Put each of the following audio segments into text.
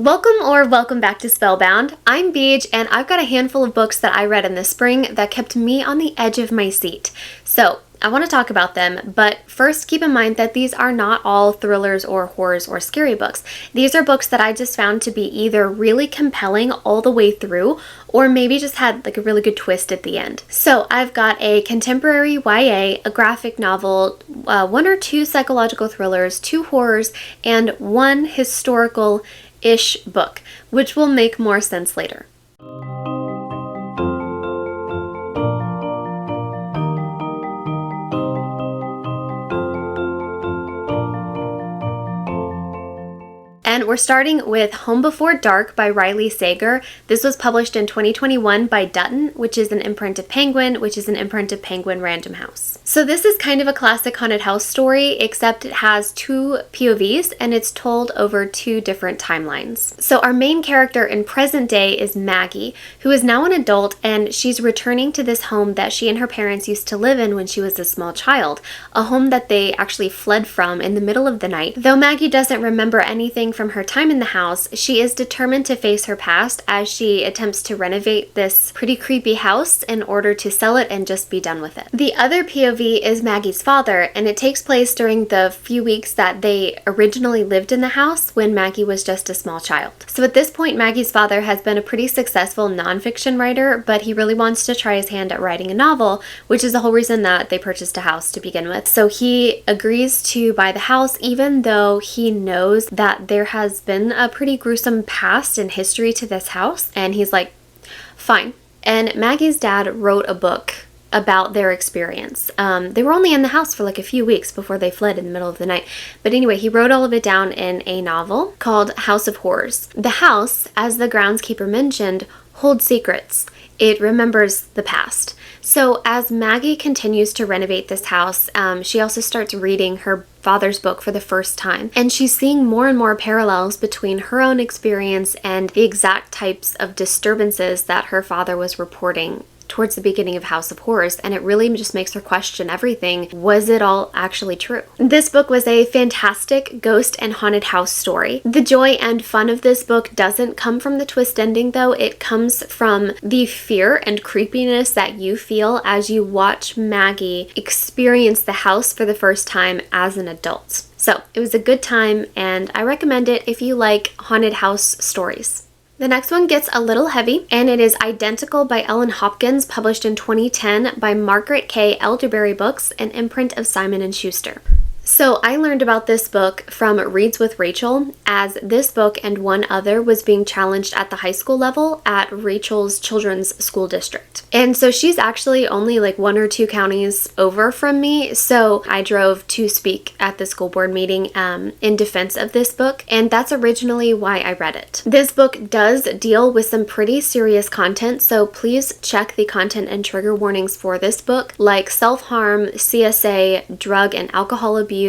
Welcome back to Spellbound. I'm BEEJ, and I've got a handful of books that I read in the spring that kept me on the edge of my seat. So I want to talk about them, but first keep in mind that these are not all thrillers or horrors or scary books. These are books that I just found to be either really compelling all the way through, or maybe just had like a really good twist at the end. So I've got a contemporary YA, a graphic novel, one or two psychological thrillers, two horrors, and one historical-ish book, which will make more sense later. And we're starting with Home Before Dark by Riley Sager. This was published in 2021 by Dutton, which is an imprint of Penguin, which is an imprint of Penguin Random House. So this is kind of a classic haunted house story, except it has two POVs and it's told over two different timelines. So our main character in present day is Maggie, who is now an adult, and she's returning to this home that she and her parents used to live in when she was a small child, a home that they actually fled from in the middle of the night. Though Maggie doesn't remember anything from her time in the house, she is determined to face her past as she attempts to renovate this pretty creepy house in order to sell it and just be done with it. The other POV is Maggie's father, and it takes place during the few weeks that they originally lived in the house when Maggie was just a small child. So at this point, Maggie's father has been a pretty successful nonfiction writer, but he really wants to try his hand at writing a novel, which is the whole reason that they purchased a house to begin with. So he agrees to buy the house even though he knows that there has been a pretty gruesome past and history to this house, and he's like, fine. And Maggie's dad wrote a book about their experience. They were only in the house for like a few weeks before they fled in the middle of the night. But anyway, he wrote all of it down in a novel called House of Horrors. The house, as the groundskeeper mentioned, holds secrets. It remembers the past. So as Maggie continues to renovate this house, she also starts reading her father's book for the first time, and she's seeing more and more parallels between her own experience and the exact types of disturbances that her father was reporting towards the beginning of House of Horrors, and it really just makes her question everything. Was it all actually true? This book was a fantastic ghost and haunted house story. The joy and fun of this book doesn't come from the twist ending though, it comes from the fear and creepiness that you feel as you watch Maggie experience the house for the first time as an adult. So it was a good time, and I recommend it if you like haunted house stories. The next one gets a little heavy, and it is Identical by Ellen Hopkins, published in 2010 by Margaret K. Elderberry Books, an imprint of Simon & Schuster. So I learned about this book from Reads with Rachel, as this book and one other was being challenged at the high school level at Rachel's children's school district. And so she's actually only like 1 or 2 counties over from me, so I drove to speak at the school board meeting in defense of this book, and that's originally why I read it. This book does deal with some pretty serious content, so please check the content and trigger warnings for this book, like self-harm, CSA, drug and alcohol abuse,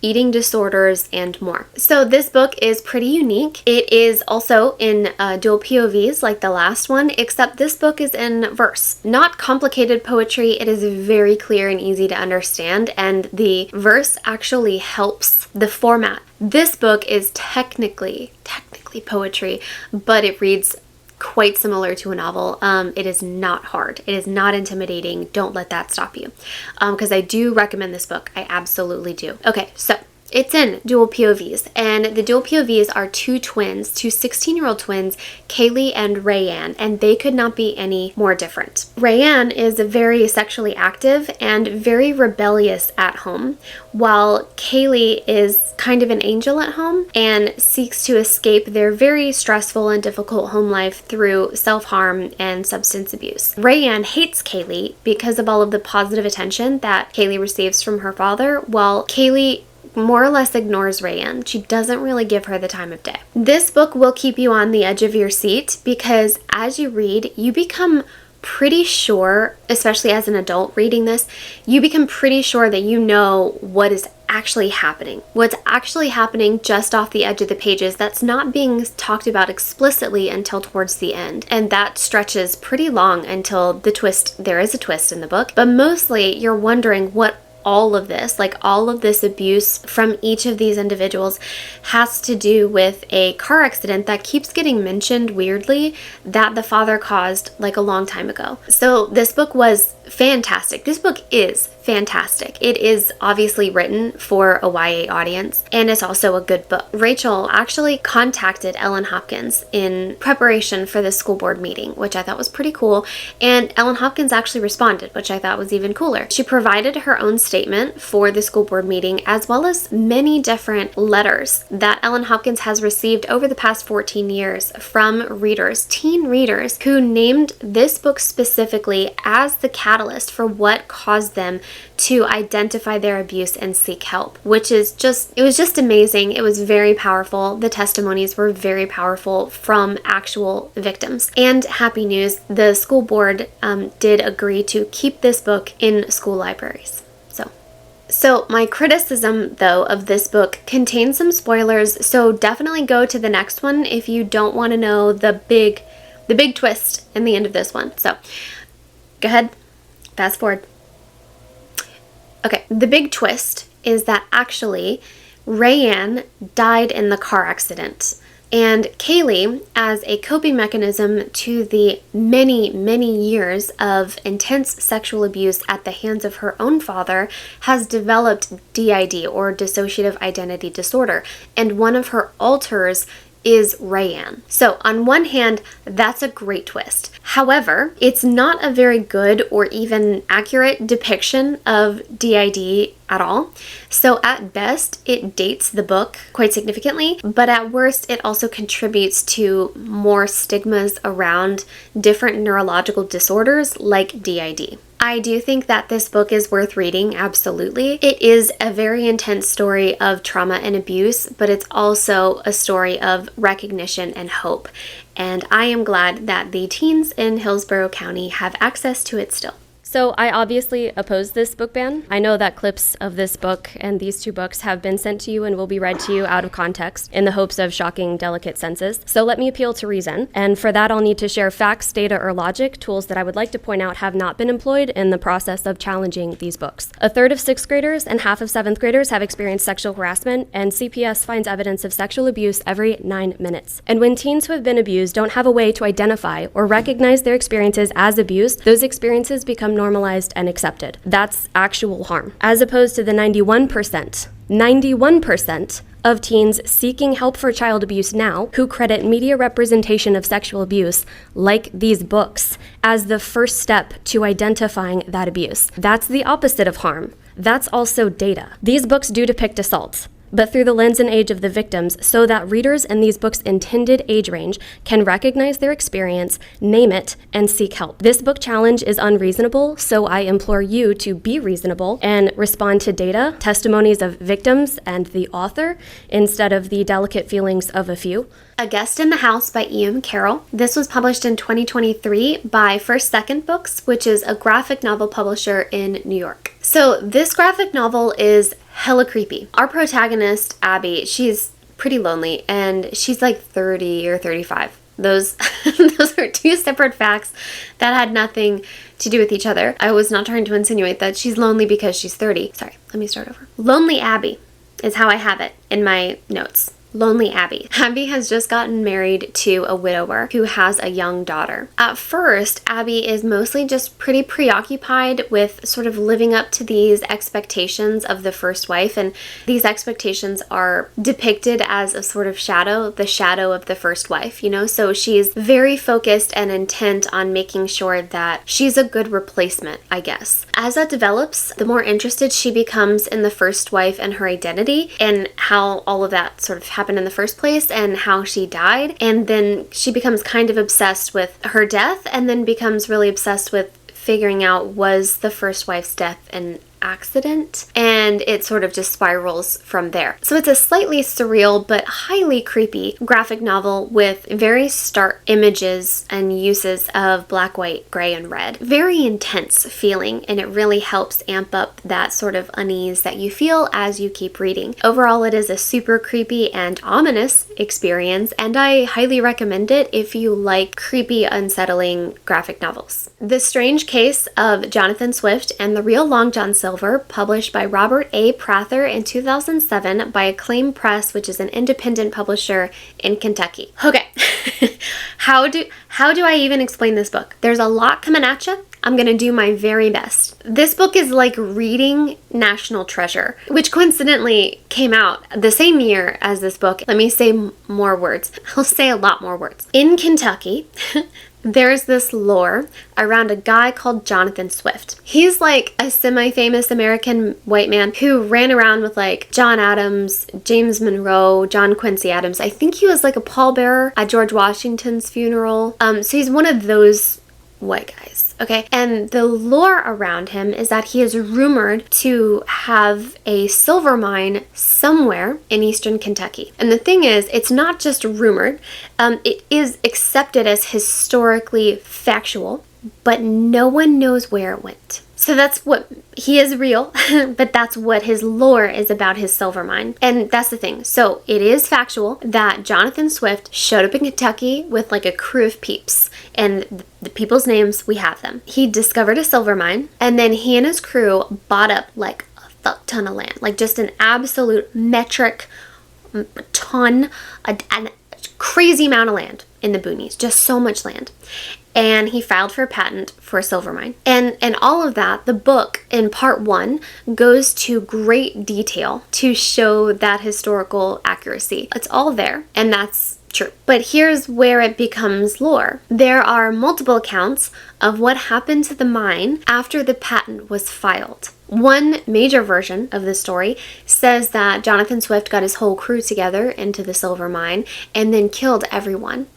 eating disorders, and more. So this book is pretty unique. It is also in dual POVs like the last one, except this book is in verse. Not complicated poetry, it is very clear and easy to understand, and the verse actually helps the format. This book is technically poetry, but it reads quite similar to a novel. It is not hard. It is not intimidating. Don't let that stop you. Because I do recommend this book. I absolutely do. Okay, so it's in dual POVs, and the dual POVs are two twins, two 16-year-old twins, Kaylee and Rayanne, and they could not be any more different. Rayanne is very sexually active and very rebellious at home, while Kaylee is kind of an angel at home and seeks to escape their very stressful and difficult home life through self-harm and substance abuse. Rayanne hates Kaylee because of all of the positive attention that Kaylee receives from her father, while Kaylee more or less ignores Rayanne. She doesn't really give her the time of day. This book will keep you on the edge of your seat because as you read, you become pretty sure, especially as an adult reading this, you become pretty sure that you know what is actually happening. What's actually happening just off the edge of the pages that's not being talked about explicitly until towards the end. And that stretches pretty long until the twist, there is a twist in the book, but mostly you're wondering what all of this, like all of this abuse from each of these individuals, has to do with a car accident that keeps getting mentioned weirdly that the father caused like a long time ago. So this book was fantastic. This book is fantastic. It is obviously written for a YA audience, and it's also a good book. Rachel actually contacted Ellen Hopkins in preparation for the school board meeting, which I thought was pretty cool, and Ellen Hopkins actually responded, which I thought was even cooler. She provided her own statement for the school board meeting, as well as many different letters that Ellen Hopkins has received over the past 14 years from readers, teen readers, who named this book specifically as the catalyst for what caused them to identify their abuse and seek help, which is it was just amazing. It was very powerful. The testimonies were very powerful from actual victims. And happy news, the school board did agree to keep this book in school libraries. So my criticism, though, of this book contains some spoilers, so definitely go to the next one if you don't want to know the big twist in the end of this one. So go ahead, fast forward. Okay, the big twist is that actually Rayanne died in the car accident. And Kaylee, as a coping mechanism to the many, many years of intense sexual abuse at the hands of her own father, has developed DID, or dissociative identity disorder. And one of her alters is Rayanne. So on one hand, that's a great twist. However, it's not a very good or even accurate depiction of DID at all. So at best, it dates the book quite significantly, but at worst, it also contributes to more stigmas around different neurological disorders like DID. I do think that this book is worth reading, absolutely. It is a very intense story of trauma and abuse, but it's also a story of recognition and hope. And I am glad that the teens in Hillsborough County have access to it still. So I obviously oppose this book ban. I know that clips of this book and these two books have been sent to you and will be read to you out of context in the hopes of shocking delicate senses. So let me appeal to reason. And for that, I'll need to share facts, data, or logic, tools that I would like to point out have not been employed in the process of challenging these books. A third of 6th graders and half of 7th graders have experienced sexual harassment, and CPS finds evidence of sexual abuse every 9 minutes. And when teens who have been abused don't have a way to identify or recognize their experiences as abuse, those experiences become normalized and accepted. That's actual harm. As opposed to the 91% of teens seeking help for child abuse now who credit media representation of sexual abuse, like these books, as the first step to identifying that abuse. That's the opposite of harm. That's also data. These books do depict assault, but through the lens and age of the victims, so that readers in these books' intended age range can recognize their experience, name it, and seek help. This book challenge is unreasonable, so I implore you to be reasonable and respond to data, testimonies of victims, and the author, instead of the delicate feelings of a few. A Guest in the House by E.M. Carroll. This was published in 2023 by First Second Books, which is a graphic novel publisher in New York. So this graphic novel is hella creepy. Our protagonist, Abby, she's pretty lonely, and she's like 30 or 35. Those are two separate facts that had nothing to do with each other. I was not trying to insinuate that she's lonely because she's 30. Sorry, let me start over. Lonely Abby is how I have it in my notes. Lonely Abby. Abby has just gotten married to a widower who has a young daughter. At first, Abby is mostly just pretty preoccupied with sort of living up to these expectations of the first wife, and these expectations are depicted as a sort of shadow, the shadow of the first wife, you know? So she's very focused and intent on making sure that she's a good replacement, I guess. As that develops, the more interested she becomes in the first wife and her identity and how all of that sort of happened in the first place and how she died. And then she becomes kind of obsessed with her death, and then becomes really obsessed with figuring out, was the first wife's death an accident? And it sort of just spirals from there. So it's a slightly surreal but highly creepy graphic novel with very stark images and uses of black, white, gray, and red. Very intense feeling, and it really helps amp up that sort of unease that you feel as you keep reading. Overall, it is a super creepy and ominous experience, and I highly recommend it if you like creepy, unsettling graphic novels. The Strange Case of Jonathan Swift and the Real Long John Silver Silver, published by Robert A. Prather in 2007 by Acclaim Press, which is an independent publisher in Kentucky. Okay, how do I even explain this book? There's a lot coming at you. I'm going to do my very best. This book is like reading National Treasure, which coincidentally came out the same year as this book. Let me say more words. I'll say a lot more words. In Kentucky, there's this lore around a guy called Jonathan Swift. He's like a semi-famous American white man who ran around with like John Adams, James Monroe, John Quincy Adams. I think he was like a pallbearer at George Washington's funeral. So he's one of those white guys. Okay, and the lore around him is that he is rumored to have a silver mine somewhere in eastern Kentucky. And the thing is, it's not just rumored, it is accepted as historically factual, but no one knows where it went. So that's what, he is real, but that's what his lore is about his silver mine. And that's the thing. So it is factual that Jonathan Swift showed up in Kentucky with like a crew of peeps. And the people's names, we have them. He discovered a silver mine, and then he and his crew bought up like a fuck ton of land. Like just an absolute metric ton, a crazy amount of land in the boonies. Just so much land. And he filed for a patent for a silver mine. And all of that, the book in part 1 goes to great detail to show that historical accuracy. It's all there, and that's true. But here's where it becomes lore. There are multiple accounts of what happened to the mine after the patent was filed. One major version of the story says that Jonathan Swift got his whole crew together into the silver mine and then killed everyone,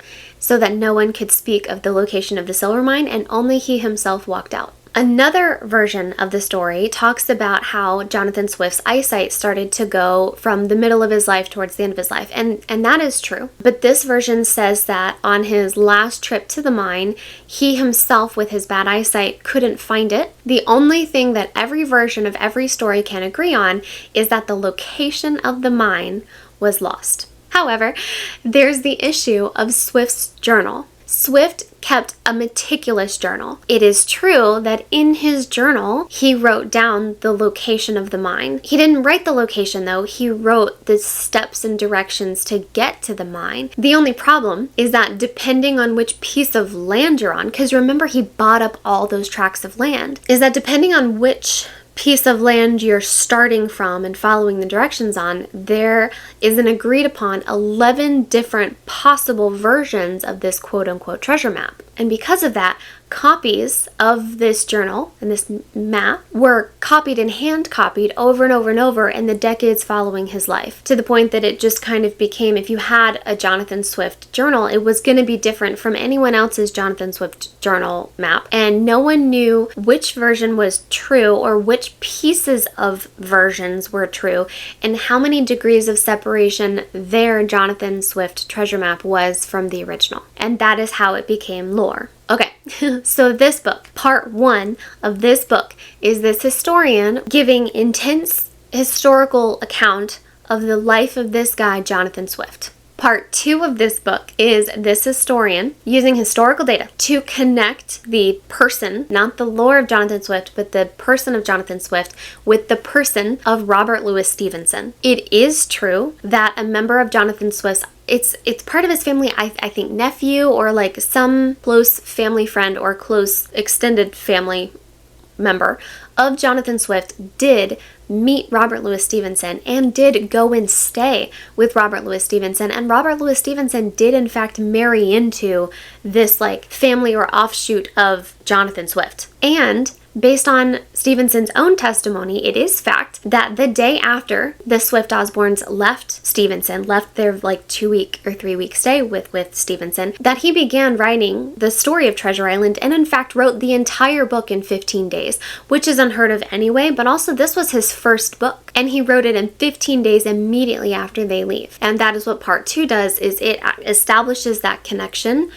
so that no one could speak of the location of the silver mine, and only he himself walked out. Another version of the story talks about how Jonathan Swift's eyesight started to go from the middle of his life towards the end of his life, and that is true. But this version says that on his last trip to the mine, he himself, with his bad eyesight, couldn't find it. The only thing that every version of every story can agree on is that the location of the mine was lost. However, there's the issue of Swift's journal. Swift kept a meticulous journal. It is true that in his journal, he wrote down the location of the mine. He didn't write the location though, he wrote the steps and directions to get to the mine. The only problem is that depending on which piece of land you're on, because remember he bought up all those tracts of land, is that depending on which piece of land you're starting from and following the directions on, there is an agreed upon 11 different possible versions of this quote-unquote treasure map. And because of that, copies of this journal and this map were copied and hand copied over and over and over in the decades following his life, to the point that it just kind of became, if you had a Jonathan Swift journal, it was going to be different from anyone else's Jonathan Swift journal map, and no one knew which version was true or which pieces of versions were true and how many degrees of separation their Jonathan Swift treasure map was from the original. And that is how it became lore. Okay, so this book, part 1 of this book, is this historian giving intense historical account of the life of this guy, Jonathan Swift. Part 2 of this book is this historian using historical data to connect the person, not the lore of Jonathan Swift, but the person of Jonathan Swift with the person of Robert Louis Stevenson. It is true that a member of Jonathan Swift's, it's part of his family, I think nephew or like some close family friend or close extended family member of Jonathan Swift did meet Robert Louis Stevenson and did go and stay with Robert Louis Stevenson, and Robert Louis Stevenson did in fact marry into this like family or offshoot of Jonathan Swift. And based on Stevenson's own testimony, it is fact that the day after the Swift Osbornes left Stevenson, left their like 2-week or 3-week stay with Stevenson, that he began writing the story of Treasure Island, and in fact wrote the entire book in 15 days, which is unheard of anyway, but also this was his first book, and he wrote it in 15 days immediately after they leave. And that is what part 2 does, is it establishes that connection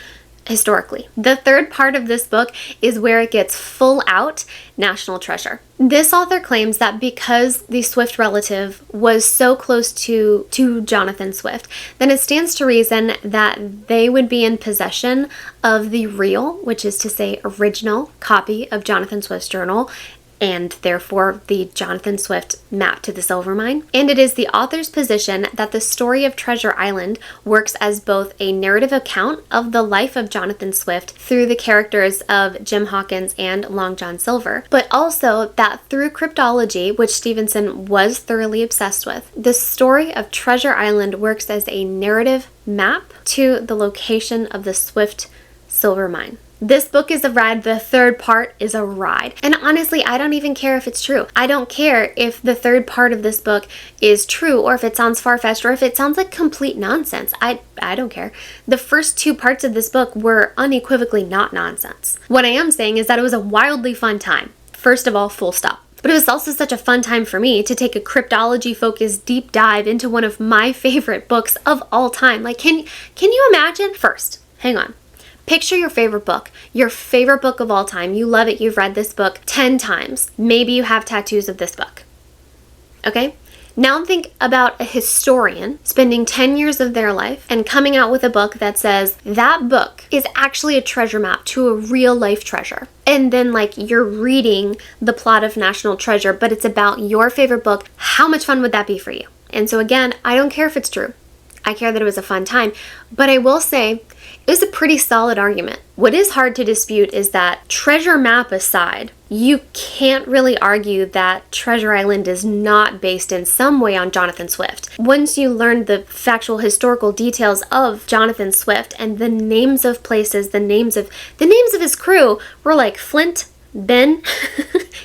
historically. The third part of this book is where it gets full out national treasure. This author claims that because the Swift relative was so close to Jonathan Swift, then it stands to reason that they would be in possession of the real, which is to say original, copy of Jonathan Swift's journal, and therefore the Jonathan Swift map to the silver mine. And it is the author's position that the story of Treasure Island works as both a narrative account of the life of Jonathan Swift through the characters of Jim Hawkins and Long John Silver, but also that through cryptology, which Stevenson was thoroughly obsessed with, the story of Treasure Island works as a narrative map to the location of the Swift silver mine. This book is a ride. The third part is a ride. And honestly, I don't even care if it's true. I don't care if the third part of this book is true or if it sounds far-fetched or if it sounds like complete nonsense. I don't care. The first 2 parts of this book were unequivocally not nonsense. What I am saying is that it was a wildly fun time. First of all, full stop. But it was also such a fun time for me to take a cryptology-focused deep dive into one of my favorite books of all time. Like, can you imagine? First, hang on. Picture your favorite book of all time. You love it. You've read this book 10 times. Maybe you have tattoos of this book. Okay? Now think about a historian spending 10 years of their life and coming out with a book that says that book is actually a treasure map to a real life treasure. And then like you're reading the plot of National Treasure, but it's about your favorite book. How much fun would that be for you? And so again, I don't care if it's true. I care that it was a fun time. But I will say, it was a pretty solid argument. What is hard to dispute is that treasure map aside, you can't really argue that Treasure Island is not based in some way on Jonathan Swift. Once you learn the factual historical details of Jonathan Swift and the names of places, the names of his crew were like Flint, Ben,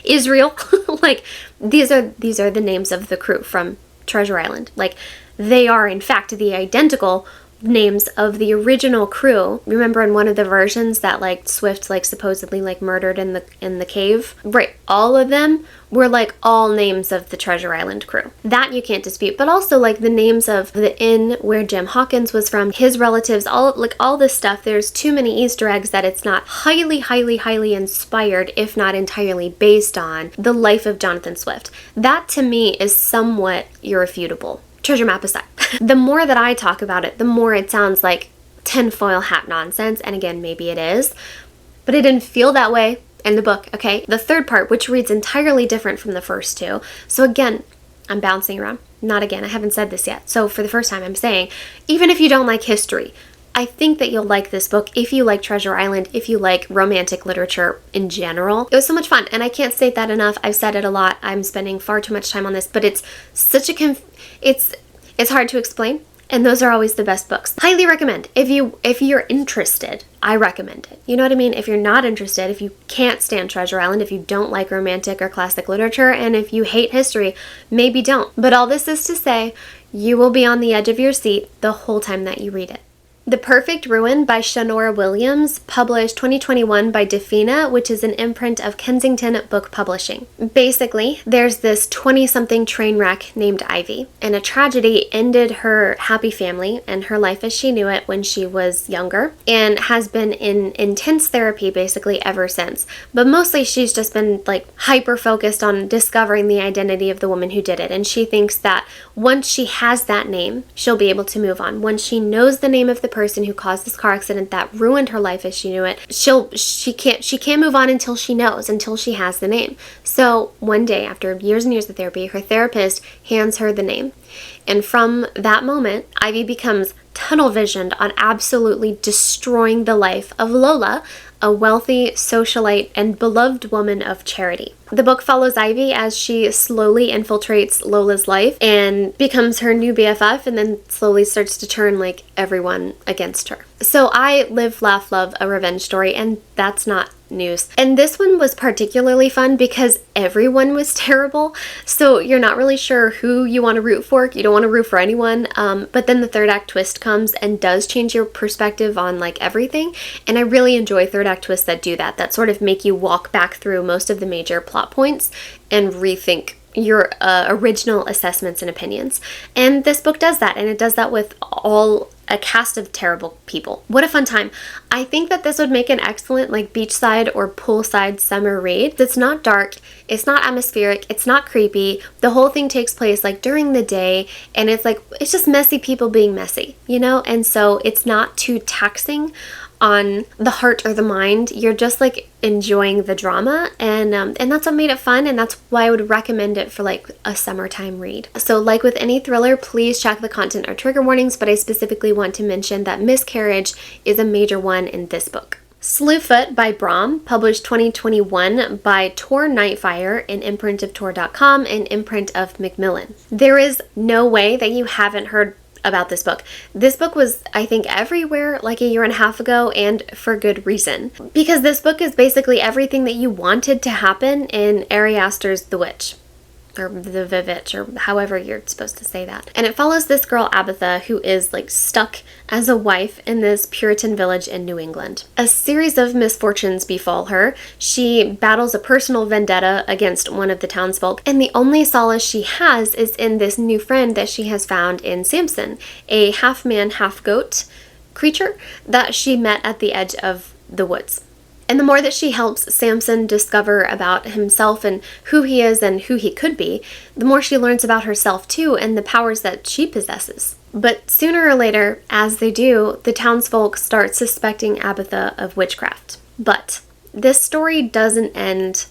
Israel. Like these are the names of the crew from Treasure Island. Like they are in fact the identical names of the original crew. Remember in one of the versions that like Swift like supposedly like murdered in the cave? Right, all of them were like all names of the Treasure Island crew. That you can't dispute. But also like the names of the inn where Jim Hawkins was from, his relatives, all this stuff. There's too many Easter eggs that it's not highly inspired, if not entirely based on the life of Jonathan Swift. That to me is somewhat irrefutable. Treasure map aside. The more that I talk about it, the more it sounds like tinfoil hat nonsense. And again, maybe it is, but it didn't feel that way in the book, okay? The third part, which reads entirely different from the first 2. So again, I'm bouncing around. Not again, I haven't said this yet. So for the first time, I'm saying, even if you don't like history, I think that you'll like this book if you like Treasure Island, if you like romantic literature in general. It was so much fun, and I can't state that enough. I've said it a lot. I'm spending far too much time on this, but it's such a it's hard to explain, and those are always the best books. Highly recommend. If you're interested, I recommend it. You know what I mean? If you're not interested, if you can't stand Treasure Island, if you don't like romantic or classic literature, and if you hate history, maybe don't. But all this is to say, you will be on the edge of your seat the whole time that you read it. The Perfect Ruin by Shanora Williams, published 2021 by Defina, which is an imprint of Kensington Book Publishing. Basically, there's this 20-something train wreck named Ivy, and a tragedy ended her happy family and her life as she knew it when she was younger, and has been in intense therapy basically ever since. But mostly she's just been like hyper-focused on discovering the identity of the woman who did it, and she thinks that once she has that name, she'll be able to move on. Once she knows the name of the person who caused this car accident that ruined her life as she knew it, she can't move on until she knows, until she has the name. So one day, after years and years of therapy, her therapist hands her the name. And from that moment, Ivy becomes tunnel visioned on absolutely destroying the life of Lola, a wealthy socialite and beloved woman of charity. The book follows Ivy as she slowly infiltrates Lola's life and becomes her new BFF, and then slowly starts to turn like everyone against her. So I live, laugh, love a revenge story, and that's not news. And this one was particularly fun because everyone was terrible, so you're not really sure who you want to root for. You don't want to root for anyone, but then the third act twist comes and does change your perspective on like everything, and I really enjoy third act twists that do that sort of make you walk back through most of the major plot points and rethink your original assessments and opinions. And this book does that, and it does that with a cast of terrible people. What a fun time. I think that this would make an excellent like beachside or poolside summer read. It's not dark, it's not atmospheric, it's not creepy. The whole thing takes place like during the day, and it's just messy people being messy, you know? And so it's not too taxing on the heart or the mind. You're just like enjoying the drama, and that's what made it fun, and that's why I would recommend it for like a summertime read. So like with any thriller, please check the content or trigger warnings, but I specifically want to mention that miscarriage is a major one in this book. Slewfoot by Brahm, published 2021 by Tor Nightfire, an imprint of Tor.com and imprint of Macmillan. There is no way that you haven't heard about this book. This book was, I think, everywhere like a year and a half ago, and for good reason. Because this book is basically everything that you wanted to happen in Ari Aster's The Witch. Or the Vivitch, or however you're supposed to say that. And it follows this girl, Abatha, who is like stuck as a wife in this Puritan village in New England. A series of misfortunes befall her. She battles a personal vendetta against one of the townsfolk, and the only solace she has is in this new friend that she has found in Samson, a half-man, half-goat creature that she met at the edge of the woods. And the more that she helps Samson discover about himself and who he is and who he could be, the more she learns about herself too and the powers that she possesses. But sooner or later, as they do, the townsfolk start suspecting Abatha of witchcraft. But this story doesn't end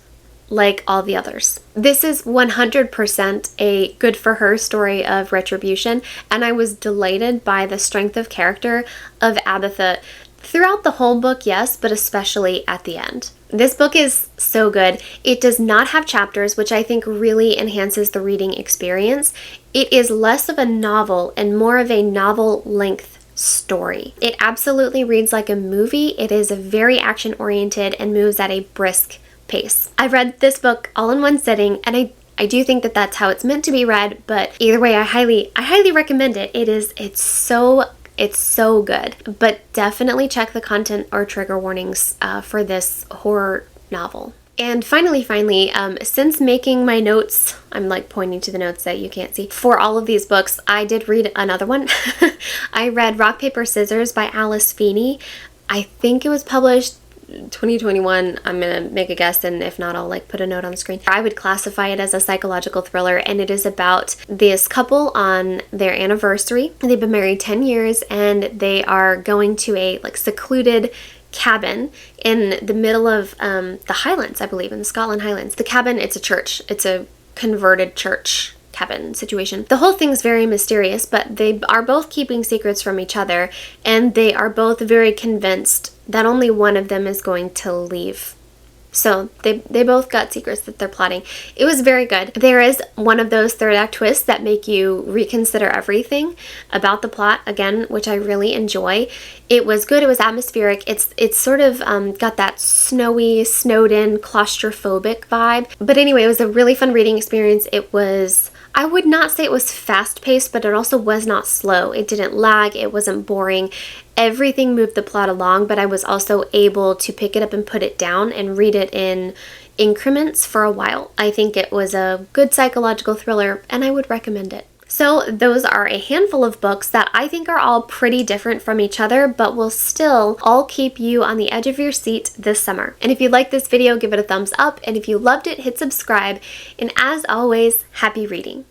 like all the others. This is 100% a good for her story of retribution, and I was delighted by the strength of character of Abatha. Throughout the whole book, yes, but especially at the end. This book is so good. It does not have chapters, which I think really enhances the reading experience. It is less of a novel and more of a novel-length story. It absolutely reads like a movie. It is very action-oriented and moves at a brisk pace. I read this book all in one sitting, and I do think that that's how it's meant to be read, but either way, I highly recommend it. It's so good, but definitely check the content or trigger warnings for this horror novel. And finally, since making my notes, I'm like pointing to the notes that you can't see, for all of these books, I did read another one. I read Rock, Paper, Scissors by Alice Feeney. I think it was published 2021. I'm gonna make a guess, and if not, I'll like put a note on the screen. I would classify it as a psychological thriller, and it is about this couple on their anniversary. They've been married 10 years, and they are going to a like secluded cabin in the middle of the Highlands, I believe, in the Scotland Highlands. The cabin, it's a church. It's a converted church cabin situation. The whole thing's very mysterious, but they are both keeping secrets from each other, and they are both very convinced that only one of them is going to leave. So they both got secrets that they're plotting. It was very good. There is one of those third act twists that make you reconsider everything about the plot again, which I really enjoy. It was good. It was atmospheric. It's sort of got that snowy, snowed in, claustrophobic vibe. But anyway, it was a really fun reading experience. It was, I would not say it was fast paced, but it also was not slow. It didn't lag. It wasn't boring. Everything moved the plot along, but I was also able to pick it up and put it down and read it in increments for a while. I think it was a good psychological thriller, and I would recommend it. So those are a handful of books that I think are all pretty different from each other, but will still all keep you on the edge of your seat this summer. And if you liked this video, give it a thumbs up, and if you loved it, hit subscribe. And as always, happy reading.